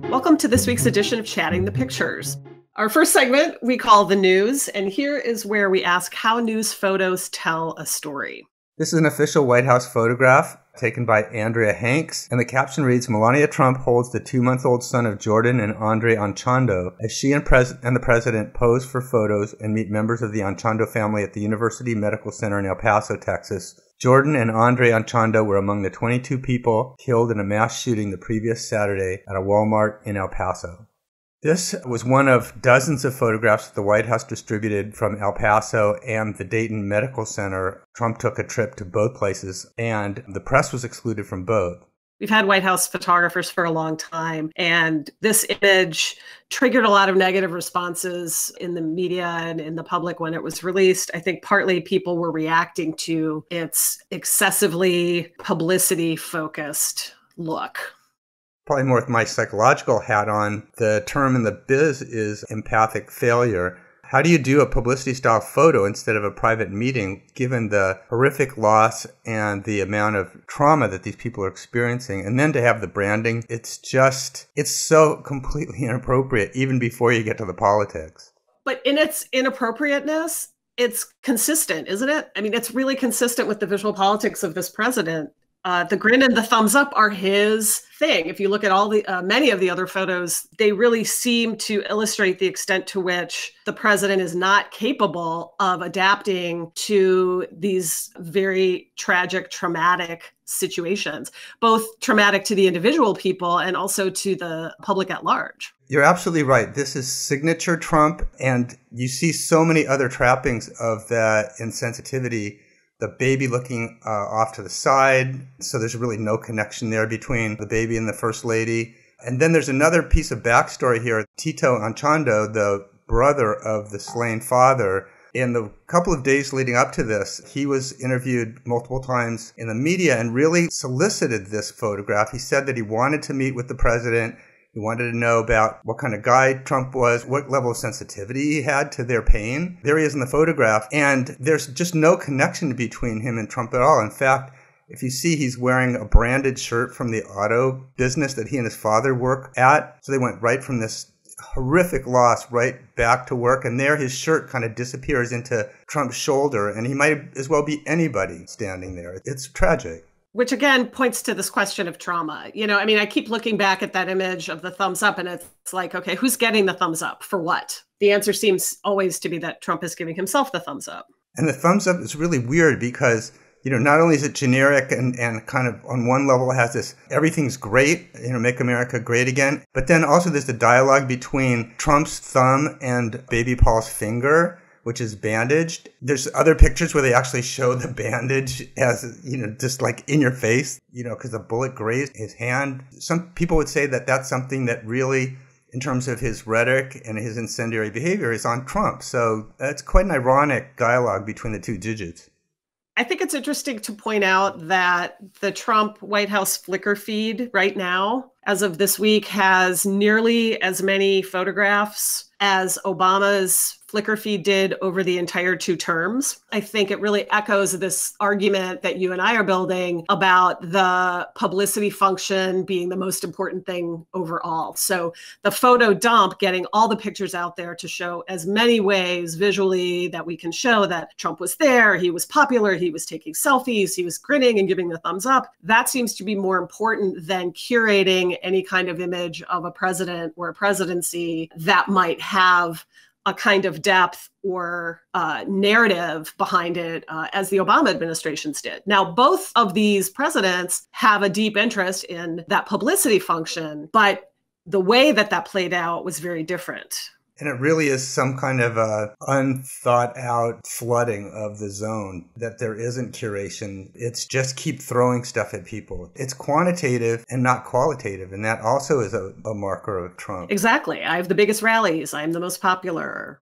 Welcome to this week's edition of Chatting the Pictures. Our first segment we call The News, and here is where we ask how news photos tell a story. This is an official White House photograph taken by Andrea Hanks, and the caption reads, "Melania Trump holds the 2-month-old son of Jordan and Andre Anchondo as she and the president pose for photos and meet members of the Anchondo family at the University Medical Center in El Paso, Texas. Jordan and Andre Anchondo were among the 22 people killed in a mass shooting the previous Saturday at a Walmart in El Paso." This was one of dozens of photographs that the White House distributed from El Paso and the Dayton Medical Center. Trump took a trip to both places, and the press was excluded from both. We've had White House photographers for a long time, and this image triggered a lot of negative responses in the media and in the public when it was released. I think partly people were reacting to its excessively publicity-focused look. Probably more with my psychological hat on, the term in the biz is empathic failure. How do you do a publicity-style photo instead of a private meeting, given the horrific loss and the amount of trauma that these people are experiencing? And then to have the branding, it's so completely inappropriate, even before you get to the politics. But in its inappropriateness, it's consistent, isn't it? I mean, it's really consistent with the visual politics of this president. The grin and the thumbs up are his thing. If you look at all the many of the other photos, they really seem to illustrate the extent to which the president is not capable of adapting to these very tragic, traumatic situations, both traumatic to the individual people and also to the public at large. You're absolutely right. This is signature Trump, and you see so many other trappings of that insensitivity. The baby looking off to the side, so there's really no connection there between the baby and the first lady. And then there's another piece of backstory here. Tito Anchondo, the brother of the slain father, in the couple of days leading up to this, he was interviewed multiple times in the media and really solicited this photograph. He said that he wanted to meet with the president. He wanted to know about what kind of guy Trump was, what level of sensitivity he had to their pain. There he is in the photograph, and there's just no connection between him and Trump at all. In fact, if you see, he's wearing a branded shirt from the auto business that he and his father work at. So they went right from this horrific loss right back to work, and there his shirt kind of disappears into Trump's shoulder, and he might as well be anybody standing there. It's tragic. Which again points to this question of trauma. You know, I mean, I keep looking back at that image of the thumbs up and it's like, okay, who's getting the thumbs up for what? The answer seems always to be that Trump is giving himself the thumbs up. And the thumbs up is really weird because, not only is it generic and kind of on one level it has this, everything's great, make America great again. But then also there's the dialogue between Trump's thumb and baby Paul's finger, which is bandaged. There's other pictures where they actually show the bandage as, just like in your face, because the bullet grazed his hand. Some people would say that that's something that really, in terms of his rhetoric and his incendiary behavior, is on Trump. So it's quite an ironic dialogue between the two digits. I think it's interesting to point out that the Trump White House Flickr feed right now, as of this week, has nearly as many photographs as Obama's Flickr feed did over the entire 2 terms. I think it really echoes this argument that you and I are building about the publicity function being the most important thing overall. So the photo dump, getting all the pictures out there to show as many ways visually that we can show that Trump was there, he was popular, he was taking selfies, he was grinning and giving the thumbs up. That seems to be more important than curating any kind of image of a president or a presidency that might have a kind of depth or narrative behind it, as the Obama administrations did. Now, both of these presidents have a deep interest in that publicity function, but the way that that played out was very different. And it really is some kind of a unthought out flooding of the zone, that there isn't curation. It's just keep throwing stuff at people. It's quantitative and not qualitative. And that also is a marker of Trump. Exactly. I have the biggest rallies. I'm the most popular.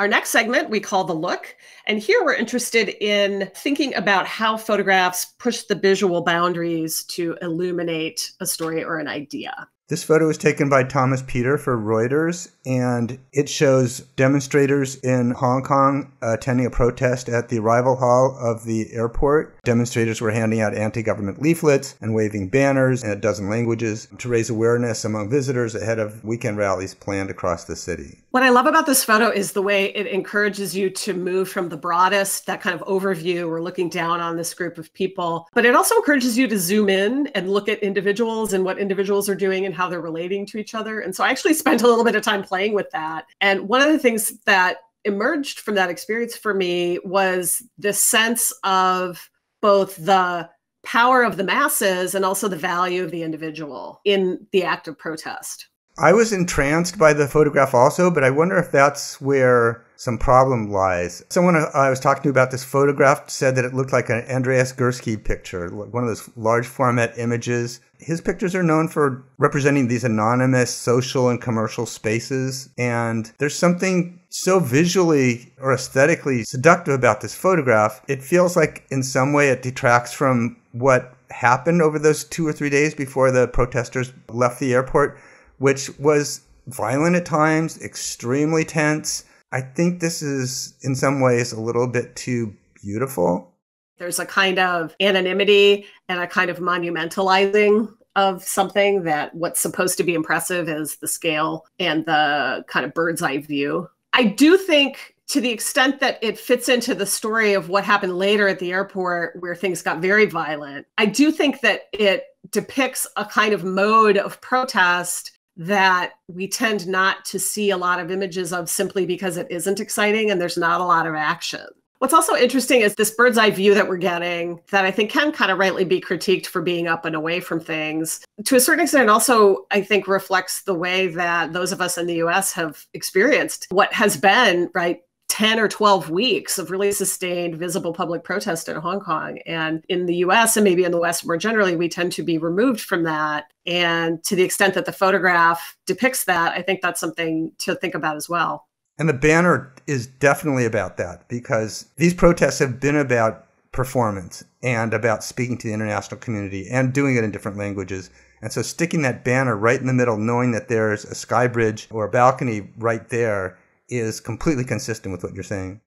Our next segment we call The Look. And here we're interested in thinking about how photographs push the visual boundaries to illuminate a story or an idea. This photo was taken by Thomas Peter for Reuters, and it shows demonstrators in Hong Kong attending a protest at the arrival hall of the airport. Demonstrators were handing out anti-government leaflets and waving banners in a dozen languages to raise awareness among visitors ahead of weekend rallies planned across the city. What I love about this photo is the way it encourages you to move from the broadest, that kind of overview, we're looking down on this group of people, but it also encourages you to zoom in and look at individuals and what individuals are doing and how they're relating to each other. And so I actually spent a little bit of time playing with that. And one of the things that emerged from that experience for me was this sense of both the power of the masses and also the value of the individual in the act of protest. I was entranced by the photograph also, but I wonder if that's where some problem lies. Someone I was talking to about this photograph said that it looked like an Andreas Gursky picture, one of those large format images. His pictures are known for representing these anonymous social and commercial spaces, and there's something so visually or aesthetically seductive about this photograph. It feels like in some way it detracts from what happened over those 2 or 3 days before the protesters left the airport, which was violent at times, extremely tense. I think this is, in some ways, a little bit too beautiful. There's a kind of anonymity and a kind of monumentalizing of something that what's supposed to be impressive is the scale and the kind of bird's eye view. I do think, to the extent that it fits into the story of what happened later at the airport where things got very violent, I do think that it depicts a kind of mode of protest that we tend not to see a lot of images of simply because it isn't exciting and there's not a lot of action. What's also interesting is this bird's eye view that we're getting that I think can kind of rightly be critiqued for being up and away from things. To a certain extent, also, I think reflects the way that those of us in the US have experienced what has been, right, 10 or 12 weeks of really sustained visible public protest in Hong Kong. And in the US and maybe in the West more generally, we tend to be removed from that. And to the extent that the photograph depicts that, I think that's something to think about as well. And the banner is definitely about that, because these protests have been about performance and about speaking to the international community and doing it in different languages. And so sticking that banner right in the middle, knowing that there's a sky bridge or a balcony right there, is completely consistent with what you're saying.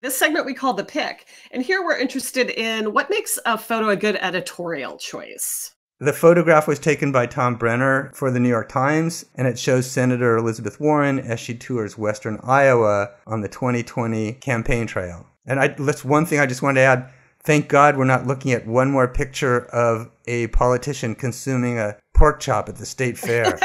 This segment we call The Pick. And here we're interested in what makes a photo a good editorial choice. The photograph was taken by Tom Brenner for the New York Times, and it shows Senator Elizabeth Warren as she tours western Iowa on the 2020 campaign trail. And that's one thing I just wanted to add. Thank God we're not looking at one more picture of a politician consuming a pork chop at the state fair.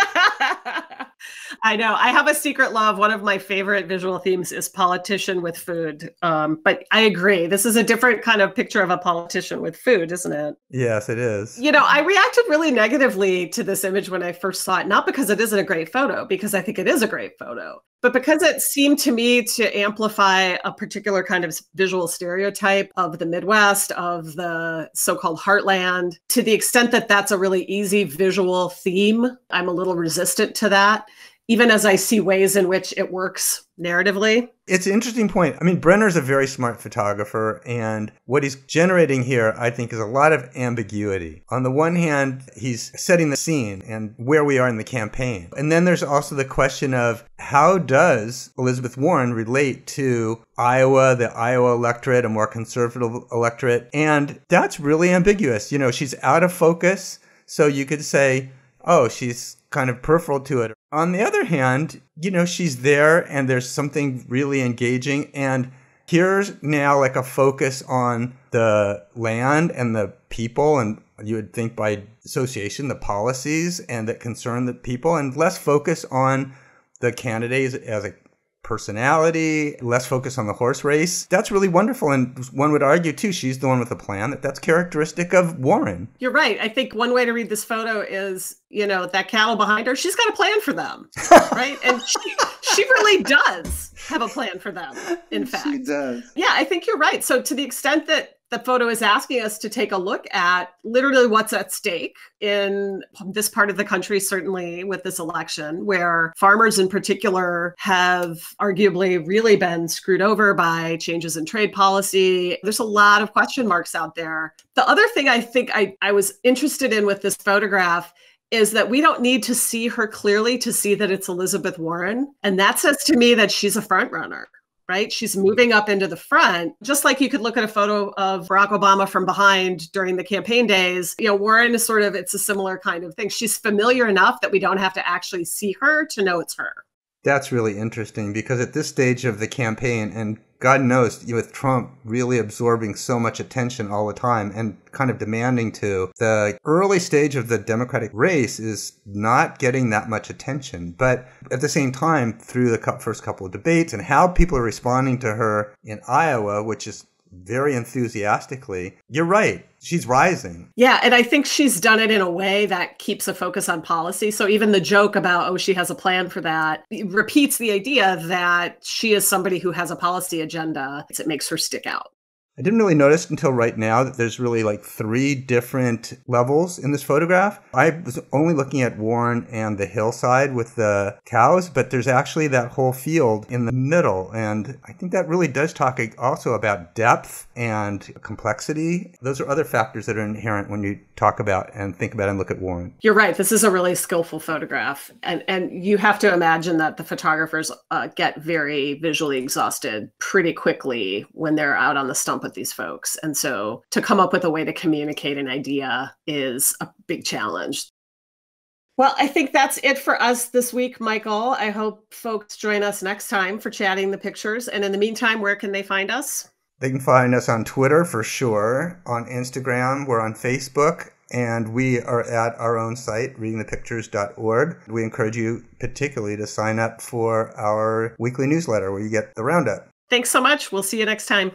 I know. I have a secret love. One of my favorite visual themes is politician with food. But I agree. This is a different kind of picture of a politician with food, isn't it? Yes, it is. You know, I reacted really negatively to this image when I first saw it, not because it isn't a great photo, because I think it is a great photo, but because it seemed to me to amplify a particular kind of visual stereotype of the Midwest, of the so-called heartland. To the extent that that's a really easy visual theme, I'm a little resistant to that, even as I see ways in which it works narratively. It's an interesting point. I mean, Brenner's a very smart photographer, and what he's generating here, I think, is a lot of ambiguity. On the one hand, he's setting the scene and where we are in the campaign. And then there's also the question of how does Elizabeth Warren relate to Iowa, the Iowa electorate, a more conservative electorate? And that's really ambiguous. You know, she's out of focus, so you could say, oh, she's kind of peripheral to it. On the other hand, you know, she's there and there's something really engaging. And here's now like a focus on the land and the people, and you would think by association, the policies and that concern the people, and less focus on the candidate as a personality, less focus on the horse race. That's really wonderful. And one would argue, too, she's the one with a plan. That's characteristic of Warren. You're right. I think one way to read this photo is, you know, that cattle behind her, she's got a plan for them, right? And she really does have a plan for them, in fact. She does. Yeah, I think you're right. So to the extent that the photo is asking us to take a look at literally what's at stake in this part of the country, certainly with this election, where farmers in particular have arguably really been screwed over by changes in trade policy. There's a lot of question marks out there. The other thing I think I was interested in with this photograph is that we don't need to see her clearly to see that it's Elizabeth Warren. And that says to me that she's a front runner. Right? She's moving up into the front, just like you could look at a photo of Barack Obama from behind during the campaign days. Warren is sort of, it's a similar kind of thing. She's familiar enough that we don't have to actually see her to know it's her. That's really interesting because at this stage of the campaign, and God knows, with Trump really absorbing so much attention all the time and kind of demanding to, the early stage of the Democratic race is not getting that much attention. But at the same time, through the first couple of debates and how people are responding to her in Iowa, which is very enthusiastically, you're right. She's rising. Yeah, and I think she's done it in a way that keeps a focus on policy. So even the joke about, she has a plan for that, repeats the idea that she is somebody who has a policy agenda. It makes her stick out. I didn't really notice until right now that there's really like 3 different levels in this photograph. I was only looking at Warren and the hillside with the cows, but there's actually that whole field in the middle. And I think that really does talk also about depth and complexity. Those are other factors that are inherent when you talk about and think about and look at Warren. You're right. This is a really skillful photograph. And you have to imagine that the photographers get very visually exhausted pretty quickly when they're out on the stump with these folks. And so to come up with a way to communicate an idea is a big challenge. Well, I think that's it for us this week, Michael. I hope folks join us next time for chatting the pictures. And in the meantime, where can they find us? They can find us on Twitter for sure, on Instagram, we're on Facebook, and we are at our own site, readingthepictures.org. We encourage you particularly to sign up for our weekly newsletter where you get the roundup. Thanks so much. We'll see you next time.